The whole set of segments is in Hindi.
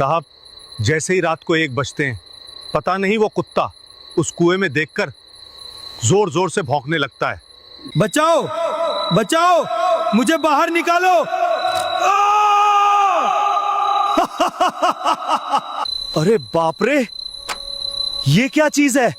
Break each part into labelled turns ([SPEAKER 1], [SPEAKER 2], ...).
[SPEAKER 1] साहब, जैसे ही रात को 1 बजते हैं, पता नहीं वो कुत्ता उस कुएं में देखकर जोर जोर से भौंकने लगता है।
[SPEAKER 2] बचाओ बचाओ, मुझे बाहर निकालो।
[SPEAKER 1] अरे बाप रे, ये क्या चीज है?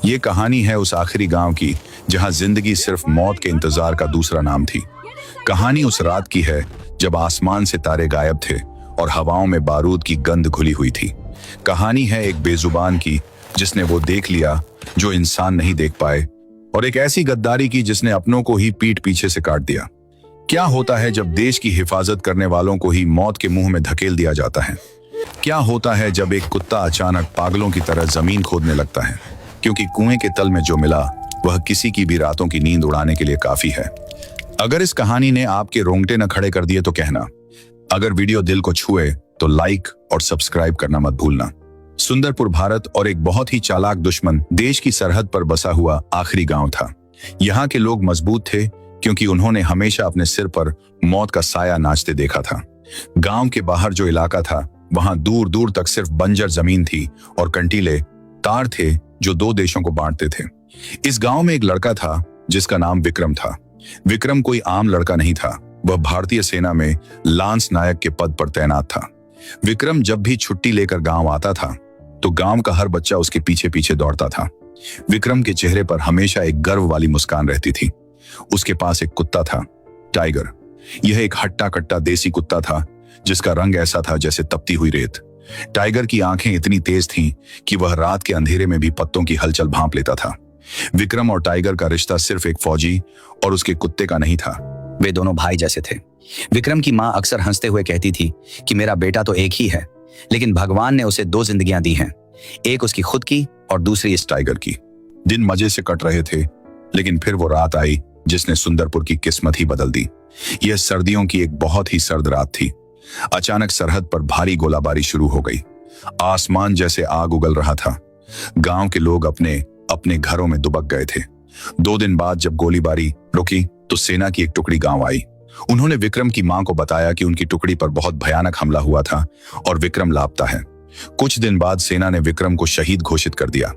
[SPEAKER 3] ये कहानी है उस आखिरी गांव की जहां जिंदगी सिर्फ मौत के इंतजार का दूसरा नाम थी। कहानी उस रात की है जब आसमान से तारे गायब थे और हवाओं में बारूद की गंध घुली हुई थी। कहानी है एक बेजुबान की जिसने वो देख लिया जो इंसान नहीं देख पाए, और एक ऐसी गद्दारी की जिसने अपनों को ही पीठ पीछे से काट दिया। क्या होता है जब देश की हिफाजत करने वालों को ही मौत के मुंह में धकेल दिया जाता है? क्या होता है जब एक कुत्ता अचानक पागलों की तरह जमीन खोदने लगता है, क्योंकि कुएं के तल में जो मिला वह किसी की भी रातों की नींद उड़ाने के लिए काफी है। अगर इस कहानी ने आपके रोंगटे न खड़े कर दिए तो कहना। अगर वीडियो दिल को छुए तो लाइक और सब्सक्राइब करना मत भूलना। सुंदरपुर भारत और एक बहुत ही चालाक दुश्मन देश की सरहद पर बसा हुआ आखिरी गांव था। यहाँ के लोग मजबूत थे क्योंकि उन्होंने हमेशा अपने सिर पर मौत का साया नाचते देखा था। गांव के बाहर जो इलाका था वहां दूर दूर तक सिर्फ बंजर जमीन थी और कंटीले तार थे जो 2 देशों को बांटते थे। इस गांव में एक लड़का था जिसका नाम विक्रम था। विक्रम कोई आम लड़का नहीं था, वह भारतीय सेना में लांस नायक के पद पर तैनात था। विक्रम जब भी छुट्टी लेकर गांव आता था तो गांव का हर बच्चा उसके पीछे पीछे दौड़ता था। विक्रम के चेहरे पर हमेशा एक गर्व वाली मुस्कान रहती थी। उसके पास एक कुत्ता था, टाइगर। यह एक हट्टा कट्टा देसी कुत्ता था जिसका रंग ऐसा था जैसे तपती हुई रेत। टाइगर की आंखें इतनी तेज थीं कि वह रात के अंधेरे में भी पत्तों की हलचल भांप लेता था। विक्रम और टाइगर का रिश्ता सिर्फ एक फौजी और उसके कुत्ते का नहीं था,
[SPEAKER 4] वे दोनों भाई जैसे थे। विक्रम की मां अक्सर हंसते हुए कहती थी कि मेरा बेटा तो एक ही है, लेकिन भगवान ने उसे 2 जिंदगियां दी हैं, एक उसकी खुद की और दूसरी इस
[SPEAKER 3] टाइगर की। दिन मजे से कट रहे थे, लेकिन फिर वो रात आई जिसने सुंदरपुर की किस्मत ही बदल दी। यह सर्दियों की एक बहुत ही सर्द रात थी। अचानक सरहद पर भारी गोलाबारी शुरू हो गई। आसमान जैसे आग उगल रहा था। गांव के लोग अपने अपने घरों में दुबक गए थे। 2 दिन बाद जब गोलीबारी रुकी तो सेना की एक टुकड़ी गांव आई। उन्होंने विक्रम की मां को बताया कि उनकी टुकड़ी पर बहुत भयानक हमला हुआ था और विक्रम लापता है। कुछ दिन बाद सेना ने विक्रम को शहीद घोषित कर दिया।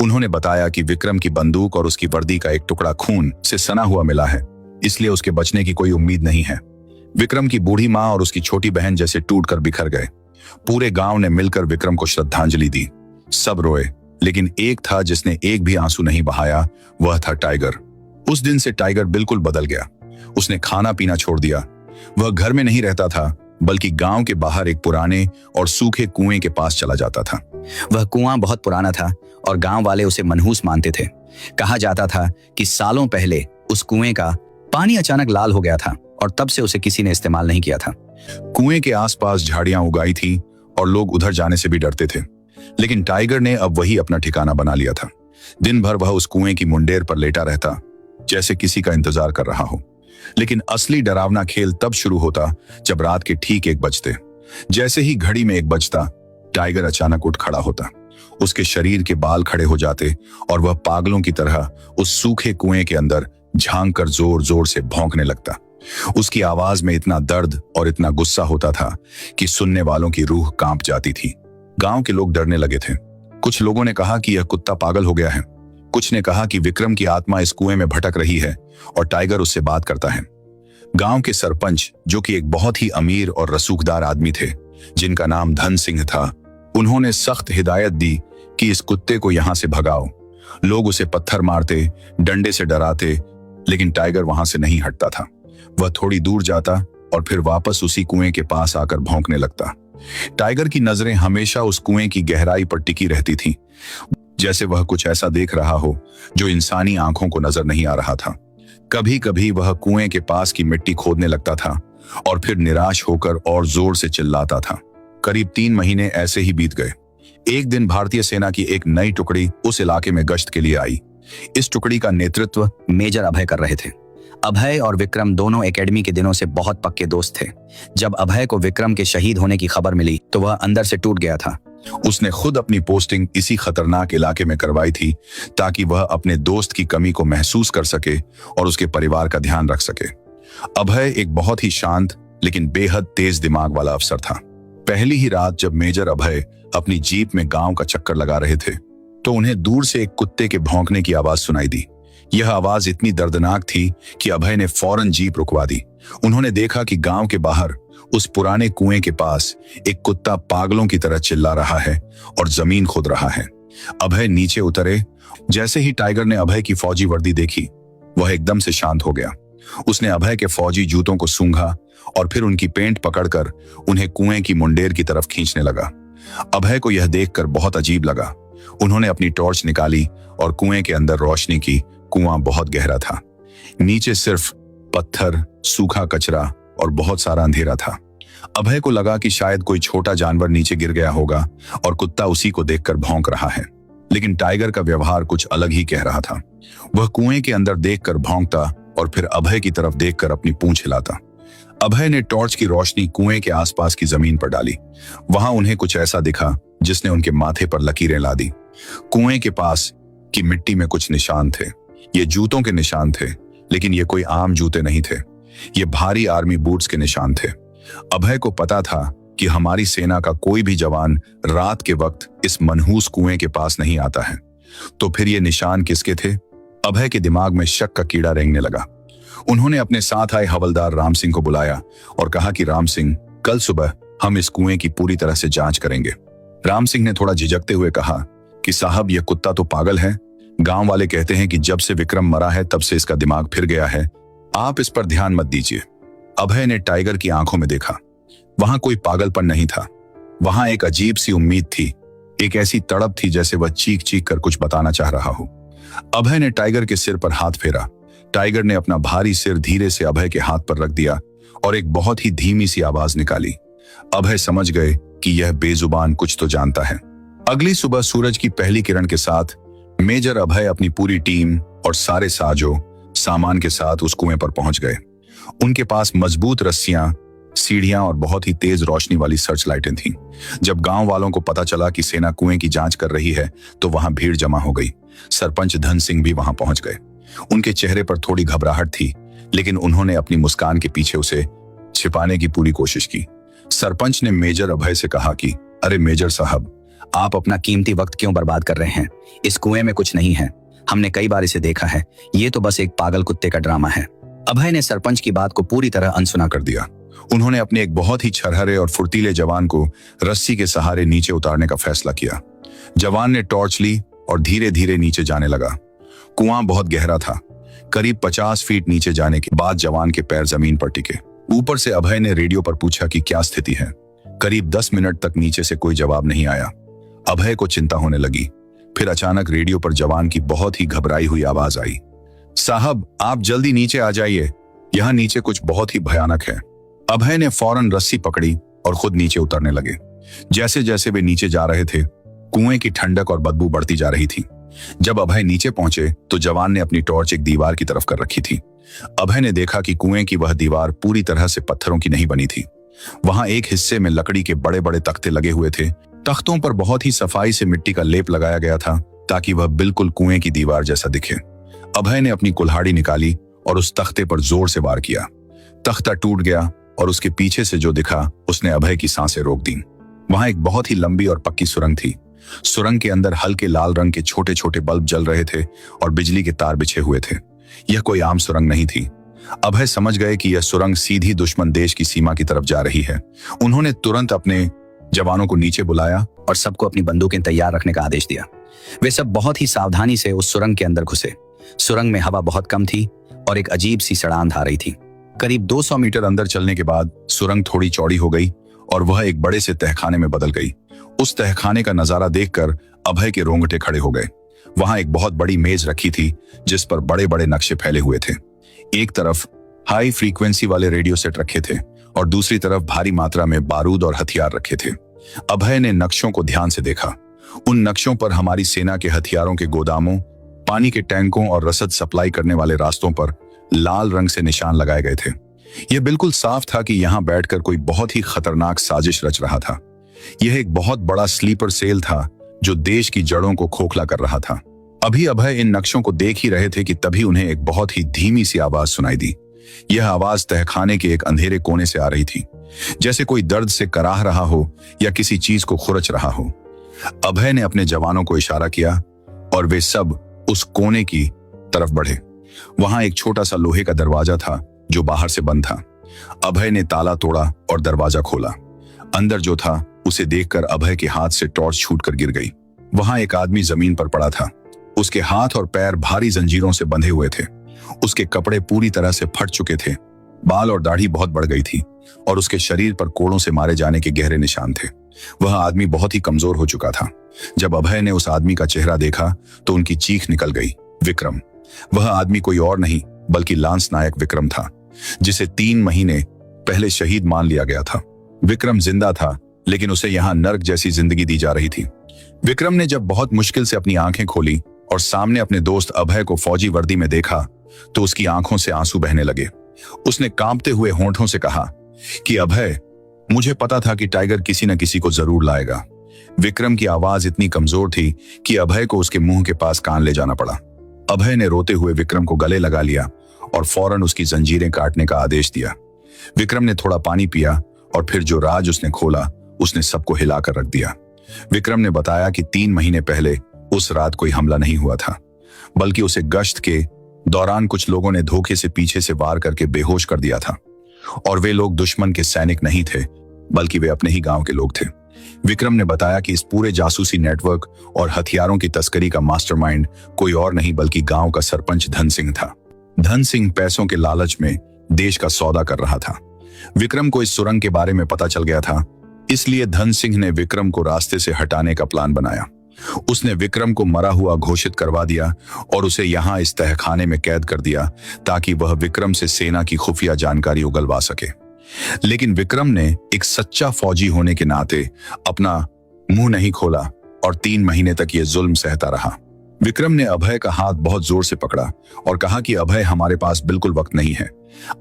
[SPEAKER 3] उन्होंने बताया कि विक्रम की बंदूक और उसकी वर्दी का एक टुकड़ा खून से सना हुआ मिला है, इसलिए उसके बचने की कोई उम्मीद नहीं है। विक्रम की बूढ़ी मां और उसकी छोटी बहन जैसे टूटकर बिखर गए। पूरे गांव ने मिलकर विक्रम को श्रद्धांजलि दी। सब रोए, लेकिन एक था जिसने एक भी आंसू नहीं बहाया, वह था टाइगर। उस दिन से टाइगर बिल्कुल बदल गया। उसने खाना पीना छोड़ दिया। वह घर में नहीं रहता था, बल्कि गांव के बाहर एक पुराने और सूखे कुएं के पास चला जाता था।
[SPEAKER 4] वह कुआं बहुत पुराना था और गांव वाले उसे मनहूस मानते थे। कहा जाता था कि सालों पहले उस कुएं का पानी अचानक लाल हो गया था और तब से उसे किसी ने इस्तेमाल नहीं किया था।
[SPEAKER 3] कुएं के आसपास झाड़ियां उगाई थी और लोग उधर जाने से भी डरते थे, लेकिन टाइगर ने अब वही अपना ठिकाना बना लिया था। दिन भर वह उस कुएं की मुंडेर पर लेटा रहता, जैसे किसी का इंतजार कर रहा हो। लेकिन असली डरावना खेल तब शुरू होता जब रात के ठीक 1 बजते। जैसे ही घड़ी में 1 बजता, टाइगर अचानक उठ खड़ा होता। उसके शरीर के बाल खड़े हो जाते और वह पागलों की तरह उस सूखे कुएं के अंदर झांक कर जोर जोर से भौंकने लगता। उसकी आवाज में इतना दर्द और इतना गुस्सा होता था कि सुनने वालों की रूह कांप जाती थी। गांव के लोग डरने लगे थे। कुछ लोगों ने कहा कि यह कुत्ता पागल हो गया है। कुछ ने कहा कि विक्रम की आत्मा इस कुएं में भटक रही है और टाइगर उससे बात करता है। गांव के सरपंच, जो कि एक बहुत ही अमीर और रसूखदार आदमी थे, जिनका नाम धन सिंह था, उन्होंने सख्त हिदायत दी कि इस कुत्ते को यहां से भगाओ। लोग उसे पत्थर मारते, डंडे से डराते, लेकिन टाइगर वहां से नहीं हटता था। वह थोड़ी दूर जाता और फिर वापस उसी कुएं के पास आकर भौंकने लगता। टाइगर की नजरें हमेशा उस कुएं की गहराई पर टिकी रहती थीं, जैसे वह कुछ ऐसा देख रहा हो जो इंसानी आंखों को नजर नहीं आ रहा था। कभी कभी वह कुएं के पास की मिट्टी खोदने लगता था और फिर निराश होकर और जोर से चिल्लाता था। करीब 3 महीने ऐसे ही बीत गए। एक दिन भारतीय सेना की एक नई टुकड़ी उस इलाके में गश्त के लिए आई। इस टुकड़ी का नेतृत्व
[SPEAKER 4] मेजर अभय कर रहे थे। अभय और विक्रम दोनों एकेडमी के दिनों से बहुत पक्के दोस्त थे। जब अभय को विक्रम के शहीद होने की खबर मिली तो वह अंदर से टूट गया था।
[SPEAKER 3] उसने खुद अपनी पोस्टिंग इसी खतरनाक इलाके में करवाई थी ताकि वह अपने दोस्त की कमी को महसूस कर सके और उसके परिवार का ध्यान रख सके। अभय एक बहुत ही शांत लेकिन बेहद तेज दिमाग वाला अफसर था। पहली ही रात जब मेजर अभय अपनी जीप में गांव का चक्कर लगा रहे थे तो उन्हें दूर से एक कुत्ते के भौंकने की आवाज सुनाई दी। यह आवाज इतनी दर्दनाक थी कि अभय ने फौरन जीप रुकवा दी। उन्होंने देखा कि गांव के बाहर उस पुराने कुएं के पास एक कुत्ता पागलों की तरह चिल्ला रहा है और जमीन खोद रहा है। अभय नीचे उतरे। जैसे ही टाइगर ने अभय की फौजी वर्दी देखी, वह एकदम से शांत हो गया। उसने अभय के फौजी जूतों को सूंघा और फिर उनकी पेंट पकड़कर उन्हें कुएं की मुंडेर की तरफ खींचने लगा। अभय को यह देखकर बहुत अजीब लगा। उन्होंने अपनी टॉर्च निकाली और कुएं के अंदर रोशनी की। कुआं बहुत गहरा था। नीचे सिर्फ पत्थर, सूखा कचरा और बहुत सारा अंधेरा था। अभय को लगा कि शायद कोई छोटा जानवर नीचे गिर गया होगा और कुत्ता उसी को देखकर भौंक रहा है। लेकिन टाइगर का व्यवहार कुछ अलग ही कह रहा था। वह कुएं के अंदर देखकर भौंकता और फिर अभय की तरफ देखकर अपनी पूंछ हिलाता। अभय ने टॉर्च की रोशनी कुएं के आसपास की जमीन पर डाली। वहां उन्हें कुछ ऐसा दिखा जिसने उनके माथे पर लकीरें ला दी। कुएं के पास की मिट्टी में कुछ निशान थे। ये जूतों के निशान थे, लेकिन ये कोई आम जूते नहीं थे। ये भारी आर्मी बूट्स के निशान थे। अभय को पता था कि हमारी सेना का कोई भी जवान रात के वक्त इस मनहूस कुएं के पास नहीं आता है। तो फिर ये निशान किसके थे? अभय के दिमाग में शक का कीड़ा रेंगने लगा। उन्होंने अपने साथ आए हवलदार राम सिंह को बुलाया और कहा कि राम सिंह, कल सुबह हम इस कुएं की पूरी तरह से जांच करेंगे। राम सिंह ने थोड़ा झिझकते हुए कहा कि साहब, यह कुत्ता तो पागल है। गांव वाले कहते हैं कि जब से विक्रम मरा है तब से इसका दिमाग फिर गया है। आप इस पर ध्यान मत दीजिए। अभय ने टाइगर की आंखों में देखा। वहां कोई पागलपन नहीं था। वहां एक अजीब सी उम्मीद थी, एक ऐसी तड़प थी जैसे वह चीख चीख कर कुछ बताना चाह रहा हो। अभय ने टाइगर के सिर पर हाथ फेरा। टाइगर ने अपना भारी सिर धीरे से अभय के हाथ पर रख दिया और एक बहुत ही धीमी सी आवाज निकाली। अभय समझ गए कि यह बेजुबान कुछ तो जानता है। अगली सुबह सूरज की पहली किरण के साथ मेजर अभय अपनी पूरी टीम और सारे साजो सामान के साथ उस कुएं पर पहुंच गए। उनके पास मजबूत रस्सियां, सीढ़ियां और बहुत ही तेज रोशनी वाली सर्च लाइटें थीं। जब गांव वालों को पता चला कि सेना कुएं की जांच कर रही है तो वहां भीड़ जमा हो गई। सरपंच धन सिंह भी वहां पहुंच गए। उनके चेहरे पर थोड़ी घबराहट थी, लेकिन उन्होंने अपनी मुस्कान के पीछे उसे छिपाने की पूरी कोशिश की। सरपंच ने मेजर अभय से कहा कि अरे मेजर साहब,
[SPEAKER 4] आप अपना कीमती वक्त क्यों बर्बाद कर रहे हैं? इस कुएं में कुछ नहीं है। हमने कई बार इसे देखा है। ये तो बस एक पागल कुत्ते का ड्रामा है। अभय ने सरपंच की बात को पूरी तरह अनसुना कर दिया।
[SPEAKER 3] उन्होंने अपने एक बहुत ही छरहरे और फुर्तीले जवान को रस्सी के सहारे नीचे उतारने का फैसला किया। जवान ने टॉर्च ली और धीरे धीरे नीचे जाने लगा। कुआं बहुत गहरा था। करीब 50 फीट नीचे जाने के बाद जवान के पैर जमीन पर टिके। ऊपर से अभय ने रेडियो पर पूछा कि क्या स्थिति है। करीब 10 मिनट तक नीचे से कोई जवाब नहीं आया। अभय को चिंता होने लगी। फिर अचानक रेडियो पर जवान की बहुत ही घबराई हुई आवाज आई, साहब, आप जल्दी नीचे आ जाइए, यहाँ नीचे कुछ बहुत ही भयानक है। अभय ने फौरन रस्सी पकड़ी और खुद नीचे उतरने लगे। जैसे जैसे वे नीचे जा रहे थे, कुएं की ठंडक और बदबू बढ़ती जा रही थी। जब अभय नीचे पहुंचे तो जवान ने अपनी टॉर्च एक दीवार की तरफ कर रखी थी। अभय ने देखा कि कुएं की वह दीवार पूरी तरह से पत्थरों की नहीं बनी थी। वहां एक हिस्से में लकड़ी के बड़े बड़े तख्ते लगे हुए थे। तख्तों पर बहुत ही सफाई से मिट्टी का लेप लगाया गया था ताकि वह बिल्कुल कुएं की दीवार जैसा दिखे। अभय ने अपनी कुल्हाड़ी निकाली और उस तख्ते पर जोर से वार किया। तख्ता टूट गया और उसके पीछे से जो दिखा उसने अभय की सांसें रोक दी। वहां एक बहुत ही लंबी और पक्की सुरंग थी। सुरंग के अंदर हल्के लाल रंग के छोटे छोटे बल्ब जल रहे थे और बिजली के तार बिछे हुए थे। यह कोई आम सुरंग नहीं थी। अभय समझ गए कि यह सुरंग सीधी दुश्मन देश की सीमा की तरफ जा रही है। उन्होंने तुरंत अपने जवानों को नीचे बुलाया
[SPEAKER 4] और सबको अपनी बंदूकें तैयार रखने का आदेश दिया। वे सब बहुत ही सावधानी से उस सुरंग के अंदर घुसे। सुरंग में हवा बहुत कम थी और एक अजीब सी सड़ांध आ रही थी।
[SPEAKER 3] करीब 200 मीटर अंदर चलने के बाद सुरंग थोड़ी चौड़ी हो गई और वह एक बड़े से तहखाने में बदल गई। उस तहखाने का नजारा देखकर अभय के रोंगटे खड़े हो गए। वहां एक बहुत बड़ी मेज रखी थी जिस पर बड़े बड़े नक्शे फैले हुए थे। एक तरफ हाई फ्रीक्वेंसी वाले रेडियो सेट रखे थे और दूसरी तरफ भारी मात्रा में बारूद और हथियार रखे थे। अभय ने नक्शों को ध्यान से देखा। उन नक्शों पर हमारी सेना के हथियारों के गोदामों, पानी के टैंकों और रसद सप्लाई करने वाले रास्तों पर लाल रंग से निशान लगाए गए थे। यह बिल्कुल साफ था कि यहां बैठकर कोई बहुत ही खतरनाक साजिश रच रहा था। यह एक बहुत बड़ा स्लीपर सेल था जो देश की जड़ों को खोखला कर रहा था। अभी अभय इन नक्शों को देख ही रहे थे कि तभी उन्हें एक बहुत ही धीमी सी आवाज सुनाई दी। यह आवाज तहखाने के एक अंधेरे कोने से आ रही थी, जैसे कोई दर्द से कराह रहा हो या किसी चीज को खुरच रहा हो। अभय ने अपने जवानों को इशारा किया और वे सब उस कोने की तरफ बढ़े। वहां एक छोटा सा लोहे का दरवाजा था जो बाहर से बंद था। अभय ने ताला तोड़ा और दरवाजा खोला। अंदर जो था उसे देखकर अभय के हाथ से टॉर्च छूटकर गिर गई। वहां एक आदमी जमीन पर पड़ा था। उसके हाथ और पैर भारी जंजीरों से बंधे हुए थे। उसके कपड़े पूरी तरह से फट चुके थे। बाल और दाढ़ी बहुत बढ़ गई थी और उसके शरीर पर कोड़ों से मारे जाने के गहरे निशान थे। वह आदमी बहुत ही कमजोर हो चुका था। जब अभय ने उस आदमी का चेहरा देखा तो उनकी चीख निकल गई। विक्रम। वह आदमी कोई और नहीं बल्कि लांस नायक विक्रम था, जिसे 3 महीने पहले शहीद मान लिया गया था। विक्रम जिंदा था, लेकिन उसे यहां नर्क जैसी जिंदगी दी जा रही थी। विक्रम ने जब बहुत मुश्किल से अपनी आंखें खोली और सामने अपने दोस्त अभय को फौजी वर्दी में देखा तो उसकी आंखों से आंसू बहने लगे। उसने कांपते हुए होंठों से कहा कि अभय, मुझे पता था कि टाइगर किसी न किसी को जरूर लाएगा। विक्रम की आवाज इतनी कमजोर थी कि अभय को उसके मुंह के पास कान ले जाना पड़ा। अभय ने रोते हुए विक्रम को गले लगा लिया और फौरन उसकी जंजीरें काटने का आदेश दिया। विक्रम ने थोड़ा पानी पिया और फिर जो राज उसने खोला उसने सबको हिलाकर रख दिया। विक्रम ने बताया कि 3 महीने पहले उस रात कोई हमला नहीं हुआ था, बल्कि उसे गश्त के दौरान कुछ लोगों ने धोखे से पीछे से वार करके बेहोश कर दिया था। और वे लोग दुश्मन के सैनिक नहीं थे, बल्कि वे अपने ही गांव के लोग थे। विक्रम ने बताया कि इस पूरे जासूसी नेटवर्क और हथियारों की तस्करी का मास्टरमाइंड कोई और नहीं बल्कि गांव का सरपंच धन सिंह था। धन सिंह पैसों के लालच में देश का सौदा कर रहा था। विक्रम को इस सुरंग के बारे में पता चल गया था, इसलिए धन सिंह ने विक्रम को रास्ते से हटाने का प्लान बनाया। उसने विक्रम को मरा हुआ घोषित करवा दिया और उसे यहां इस तहखाने में कैद कर दिया ताकि वह विक्रम से सेना की खुफिया जानकारी उगलवा सके। लेकिन विक्रम ने एक सच्चा फौजी होने के नाते अपना मुंह नहीं खोला और 3 महीने तक यह जुल्म सहता रहा। विक्रम ने अभय का हाथ बहुत जोर से पकड़ा और कहा कि अभय, हमारे पास बिल्कुल वक्त नहीं है।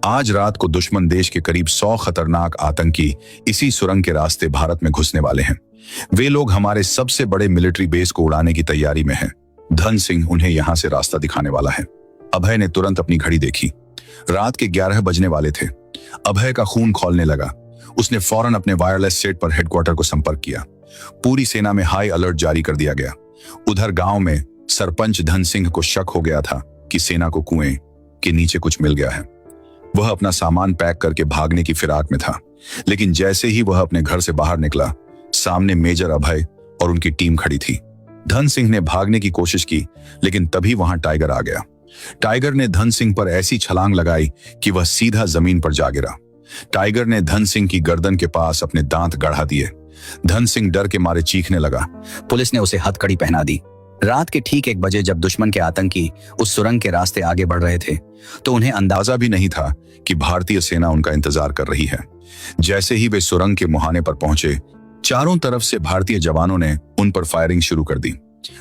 [SPEAKER 3] आज रात को दुश्मन देश के करीब 100 खतरनाक आतंकी इसी सुरंग के रास्ते भारत में घुसने वाले हैं। वे लोग हमारे सबसे बड़े मिलिट्री बेस को उड़ाने की तैयारी में हैं। धन सिंह उन्हें यहां से रास्ता दिखाने वाला है। अभय ने तुरंत अपनी घड़ी देखी। रात के 11 बजने वाले थे। अभय का खून खौलने लगा। उसने फौरन अपने वायरलेस सेट पर हेडक्वार्टर को संपर्क किया। पूरी सेना में हाई अलर्ट जारी कर दिया गया। उधर गांव में सरपंच धन सिंह को शक हो गया था कि सेना को कुएं के नीचे कुछ मिल गया है। वह अपना सामान पैक करके भागने की फिराक में था, लेकिन जैसे ही वह अपने घर से बाहर निकला, सामने मेजर अभय और उनकी टीम खड़ी थी। धन सिंह ने भागने की कोशिश की, लेकिन तभी वहां टाइगर आ गया। टाइगर ने धन सिंह पर ऐसी छलांग लगाई कि वह सीधा जमीन पर जा गिरा। टाइगर ने धन सिंह की गर्दन के पास अपने दांत गढ़ा दिए। धन सिंह डर के मारे चीखने लगा।
[SPEAKER 4] पुलिस ने उसे हथकड़ी पहना दी। रात के ठीक 1 बजे जब दुश्मन के आतंकी उस सुरंग के रास्ते आगे बढ़ रहे थे तो उन्हें अंदाजा भी नहीं था कि भारतीय सेना उनका इंतजार कर रही है। जैसे ही वे सुरंग के मुहाने पर पहुंचे, चारों तरफ से भारतीय जवानों ने उन पर फायरिंग शुरू कर दी।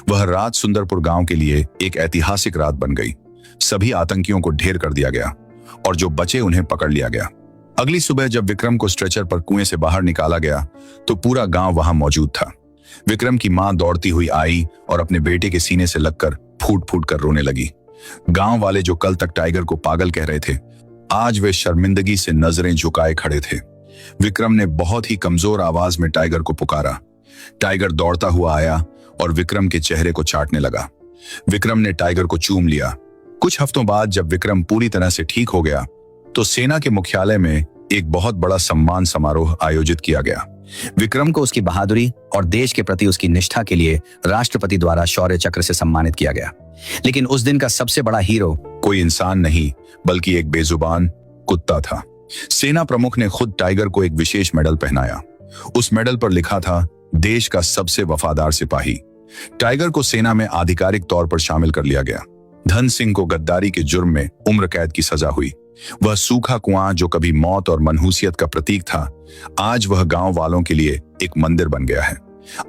[SPEAKER 4] वह रात सुंदरपुर गांव के लिए एक ऐतिहासिक रात बन गई। सभी आतंकियों को ढेर कर दिया गया और जो बचे उन्हें पकड़ लिया गया। अगली सुबह जब विक्रम को स्ट्रेचर पर कुएं से बाहर निकाला गया तो पूरा गांव वहां मौजूद था। विक्रम की मां दौड़ती हुई आई और अपने बेटे के सीने से लगकर फूट फूट कर रोने लगी। गांव वाले जो कल तक टाइगर को पागल कह रहे थे, आज वे शर्मिंदगी से नजरें झुकाए खड़े थे। विक्रम ने बहुत ही कमजोर आवाज में टाइगर को पुकारा। टाइगर दौड़ता हुआ आया और विक्रम के चेहरे को चाटने लगा। विक्रम ने टाइगर को चूम लिया। कुछ हफ्तों बाद जब विक्रम पूरी तरह से ठीक हो गया तो सेना के मुख्यालय में एक बहुत बड़ा सम्मान समारोह आयोजित किया गया। विक्रम को उसकी बहादुरी और देश के प्रति उसकी निष्ठा के लिए राष्ट्रपति द्वारा शौर्य चक्र से सम्मानित किया गया। लेकिन उस दिन का सबसे बड़ा हीरो
[SPEAKER 3] कोई इंसान नहीं बल्कि एक बेजुबान कुत्ता था। सेना प्रमुख ने खुद टाइगर को एक विशेष मेडल पहनाया। उस मेडल पर लिखा था, देश का सबसे वफादार सिपाही। टाइगर को सेना में आधिकारिक तौर पर शामिल कर लिया गया। धन सिंह को गद्दारी के जुर्म में उम्र कैद की सजा हुई। वह सूखा कुआं जो कभी मौत और मनहूसियत का प्रतीक था, आज वह गांव वालों के लिए एक मंदिर बन गया है।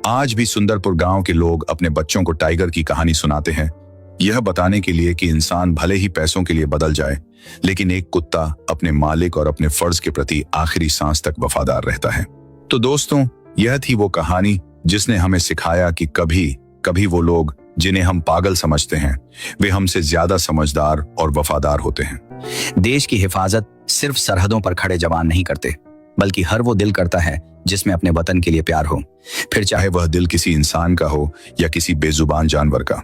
[SPEAKER 3] आज भी सुंदरपुर गांव के लोग अपने बच्चों को टाइगर की कहानी सुनाते हैं, यह बताने के लिए कि इंसान भले ही पैसों के लिए बदल जाए, लेकिन एक कुत्ता अपने मालिक और अपने फर्ज के प्रति आखिरी सांस तक वफादार रहता है। तो दोस्तों, यह थी वो कहानी जिसने हमें सिखाया कि कभी कभी वो लोग जिन्हें हम पागल समझते हैं, वे हमसे ज्यादा समझदार और वफादार होते हैं।
[SPEAKER 4] देश की हिफाजत सिर्फ सरहदों पर खड़े जवान नहीं करते, बल्कि हर वो दिल करता है जिसमें अपने वतन के लिए प्यार हो, फिर चाहे
[SPEAKER 3] चाहे वह दिल किसी इंसान का हो या किसी बेजुबान जानवर का।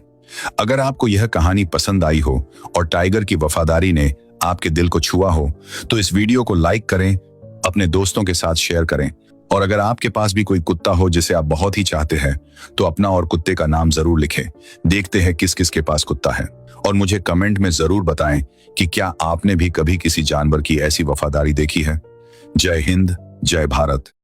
[SPEAKER 3] अगर आपको यह कहानी पसंद आई हो और टाइगर की वफादारी ने आपके दिल को छुआ हो तो इस वीडियो को लाइक करें, अपने दोस्तों के साथ शेयर करें, और अगर आपके पास भी कोई कुत्ता हो जिसे आप बहुत ही चाहते हैं तो अपना और कुत्ते का नाम जरूर लिखें। देखते हैं किस किस के पास कुत्ता है, और मुझे कमेंट में जरूर बताएं कि क्या आपने भी कभी किसी जानवर की ऐसी वफादारी देखी है। जय हिंद, जय भारत।